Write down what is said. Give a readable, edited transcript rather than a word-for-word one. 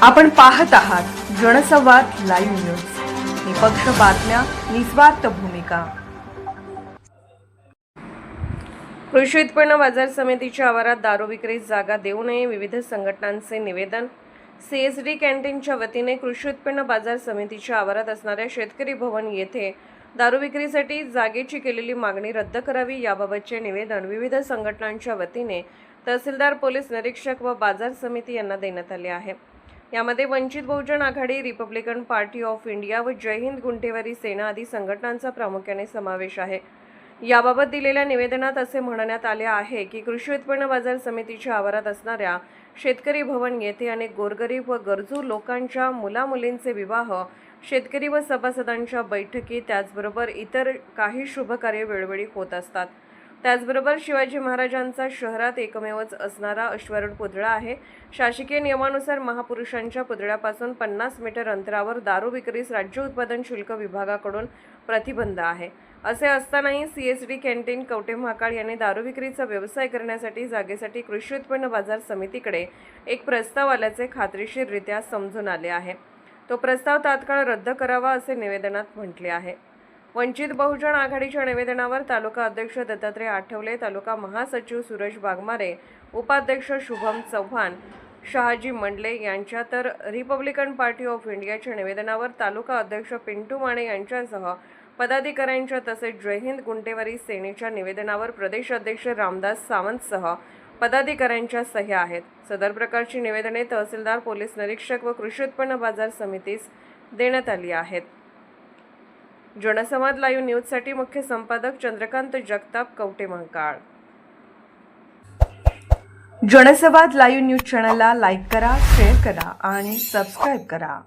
आपण पाहत आहात जनसंवाद लाईव्ह न्यूज, निपक्ष बातम्या, निस्वार्थ भूमिका. कृषी उत्पन्न बाजार समितीच्या आवारात दारू विक्रीस जागा देऊ नये, विविध संघटनांचे निवेदन. सीएसडी कॅन्टीनच्या वतीने कृषी उत्पन्न बाजार समितीच्या आवारात असणाऱ्या शेतकरी भवन येथे दारू विक्रीसाठी जागेची केलेली मागणी रद्द करावी, याबाबतचे निवेदन विविध संघटनांच्या वतीने तहसीलदार, पोलीस निरीक्षक व बाजार समिती यांना देण्यात आले आहे. यामध्ये वंचित बहुजन आघाडी, रिपब्लिकन पार्टी ऑफ इंडिया व जय हिंद गुंठेवारी सेना आदी संघटनांचा प्रामुख्याने समावेश आहे. याबाबत दिलेल्या निवेदनात असे म्हणण्यात आले आहे की कृषी उत्पन्न बाजार समितीच्या आवारात असणाऱ्या शेतकरी भवन येथे अनेक गोरगरीब व गरजू लोकांच्या मुलामुलींचे विवाह, शेतकरी व सभासदांच्या बैठकी, त्याचबरोबर इतर काही शुभकार्य वेळोवेळी होत असतात. त्याचबरोबर शिवाजी महाराजांचा शहरात एकमेवच असणारा अश्वारूढ पुतळा आहे. शासकीय नियमानुसार महापुरुषांच्या पुतळ्यापासून 50 मीटर अंतरावर दारू विक्रीस राज्य उत्पादन शुल्क विभागाकडून प्रतिबंध आहे. असे असतानाही सीएसडी कॅन्टीन कवठे महाकाळ यांनी दारू विक्रीचा व्यवसाय करण्यासाठी जागेसाठी कृषी उत्पन्न बाजार समितीकडे एक प्रस्ताव आल्याचे खात्रीशीररित्या समजून आले आहे. तो प्रस्ताव तात्काळ रद्द करावा असे निवेदनात म्हटले आहे. वंचित बहुजन आघाडीच्या निवेदनावर तालुका अध्यक्ष दत्तात्रय आठवले, तालुका महासचिव सुरेश वाघमारे, उपाध्यक्ष शुभम चव्हाण, शहाजी मंडले यांच्या, तर रिपब्लिकन पार्टी ऑफ इंडियाच्या निवेदनावर तालुका अध्यक्ष पिंटू माने यांच्यासह पदाधिकाऱ्यांच्या, तसेच जय हिंद गुंठेवारी सेनेच्या निवेदनावर प्रदेश अध्यक्ष रामदास सावंतसह पदाधिकाऱ्यांच्या सह्या आहेत. सदर प्रकारची निवेदने तहसीलदार, पोलीस निरीक्षक व कृषी उत्पन्न बाजार समितीस देण्यात आली आहेत. जनसंवाद लाईव्ह न्यूजसाठी मुख्य संपादक चंद्रकांत जगताप, कवठे महाकाळ. जनसंवाद लाईव्ह न्यूज चॅनलला लाईक करा, शेअर करा आणि सबस्क्राईब करा.